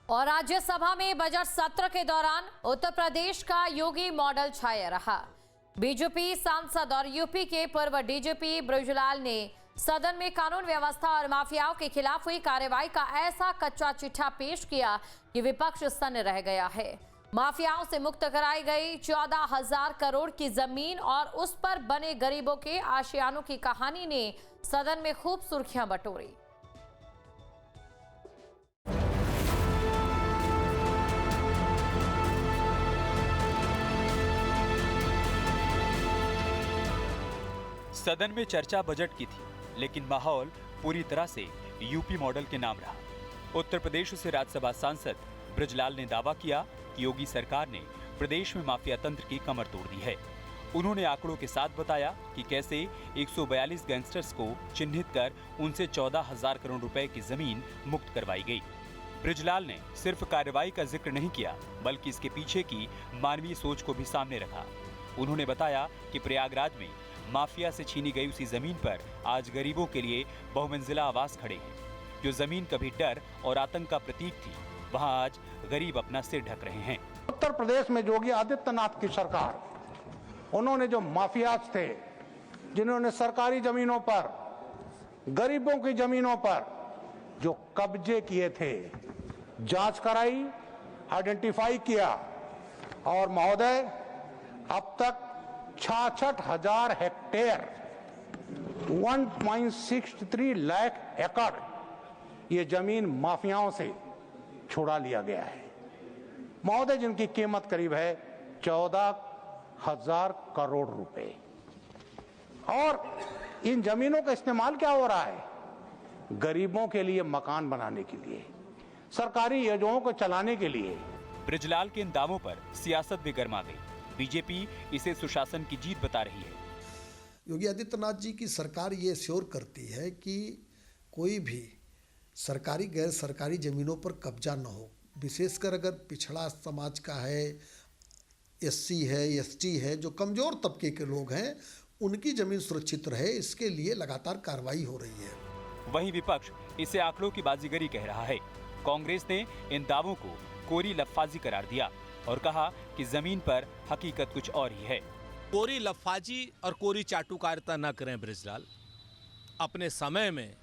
और राज्यसभा में बजट सत्र के दौरान उत्तर प्रदेश का योगी मॉडल छाया रहा। बीजेपी सांसद और यूपी के पूर्व डीजीपी बृजलाल ने सदन में कानून व्यवस्था और माफियाओं के खिलाफ हुई कार्रवाई का ऐसा कच्चा चिट्ठा पेश किया कि विपक्ष सन्न रह गया है। माफियाओं से मुक्त कराई गई 14,000 करोड़ की जमीन और उस पर बने गरीबों के आशियानों की कहानी ने सदन में खूब सुर्खियां बटोरी। सदन में चर्चा बजट की थी, लेकिन माहौल पूरी तरह से यूपी मॉडल के नाम रहा। उत्तर प्रदेश से राज्यसभा सांसद बृजलाल ने दावा किया कि योगी सरकार ने प्रदेश में माफिया तंत्र की कमर तोड़ दी है। उन्होंने आंकड़ों के साथ बताया कि कैसे 142 गैंगस्टर्स को चिन्हित कर उनसे 14,000 करोड़ रुपए की जमीन मुक्त करवाई गई। बृजलाल ने सिर्फ कार्रवाई का जिक्र नहीं किया, बल्कि इसके पीछे की मानवीय सोच को भी सामने रखा। उन्होंने बताया कि प्रयागराज में माफिया से छीनी गई उसी जमीन पर आज गरीबों के लिए बहुमंजिला आवास खड़े हैं। जो जमीन कभी डर और आतंक का प्रतीक थी, वहां आज गरीब अपना सिर ढक रहे हैं। उत्तर प्रदेश में योगी आदित्यनाथ की सरकार, उन्होंने जो माफियाज थे, जिन्होंने सरकारी जमीनों पर, गरीबों की जमीनों पर जो कब्जे किए थे, जांच कराई, आइडेंटिफाई किया और महोदय अब तक 66,000 हेक्टेयर 1.63 लाख एकड़ ये जमीन माफियाओं से छुड़ा लिया गया है महोदय, जिनकी कीमत करीब है 14,000 करोड़ रुपए। और इन जमीनों का इस्तेमाल क्या हो रहा है? गरीबों के लिए मकान बनाने के लिए, सरकारी योजनाओं को चलाने के लिए। बृजलाल के इन दावों पर सियासत भी गर्मा गई। बीजेपी इसे सुशासन की जीत बता रही है। योगी आदित्यनाथ जी की सरकार ये श्योर करती है कि कोई भी सरकारी गैर सरकारी ज़मीनों पर कब्जा न हो, विशेषकर अगर पिछड़ा समाज का है, एससी है, एसटी है, जो कमज़ोर तबके के लोग हैं, उनकी ज़मीन सुरक्षित रहे, इसके लिए लगातार कार्रवाई हो रही है। वहीं विपक्ष इसे आंकड़ों की बाजीगरी कह रहा है। कांग्रेस ने इन दावों को कोरी लफ्फाजी करार दिया और कहा कि जमीन पर हकीकत कुछ और ही है। कोरी लफ्फाजी और कोरी चाटुकारिता न करें बृजलाल। अपने समय में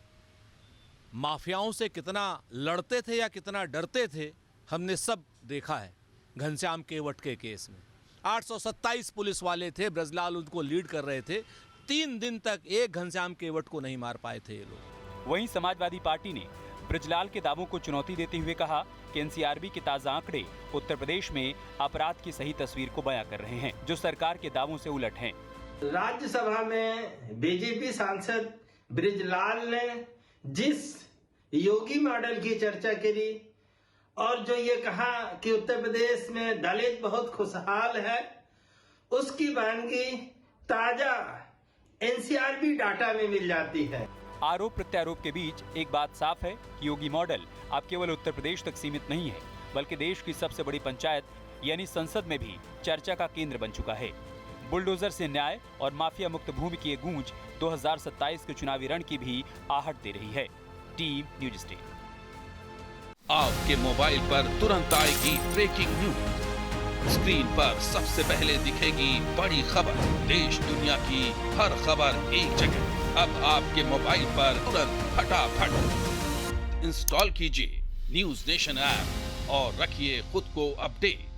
माफियाओं से कितना लड़ते थे या कितना डरते थे, हमने सब देखा है। घनश्याम केवट के केस में 827 पुलिस वाले थे, बृजलाल उनको लीड कर रहे थे। 3 दिन तक एक घनश्याम केवट को नहीं मार पाए थे ये लोग। वहीं समाजवादी पार्टी ने बृजलाल के दावों को चुनौती देते हुए कहा कि एनसीआरबी के ताजा आंकड़े उत्तर प्रदेश में अपराध की सही तस्वीर को बयां कर रहे हैं, जो सरकार के दावों से उलट हैं। राज्यसभा में बीजेपी सांसद बृजलाल ने जिस योगी मॉडल की चर्चा करी और जो ये कहा कि उत्तर प्रदेश में दलित बहुत खुशहाल है, उसकी वानगी ताजा एनसीआरबी डाटा में मिल जाती है। आरोप प्रत्यारोप के बीच एक बात साफ है कि योगी मॉडल अब केवल उत्तर प्रदेश तक सीमित नहीं है, बल्कि देश की सबसे बड़ी पंचायत यानी संसद में भी चर्चा का केंद्र बन चुका है। बुलडोजर से न्याय और माफिया मुक्त भूमि की ये गूंज 2027 के चुनावी रण की भी आहट दे रही है। Team news state. आपके मोबाइल पर तुरंत आएगी ब्रेकिंग न्यूज। स्क्रीन पर सबसे पहले दिखेगी बड़ी खबर। देश दुनिया की हर खबर एक जगह। अब आपके मोबाइल पर तुरंत फटाफट इंस्टॉल कीजिए न्यूज नेशन ऐप और रखिए खुद को अपडेट।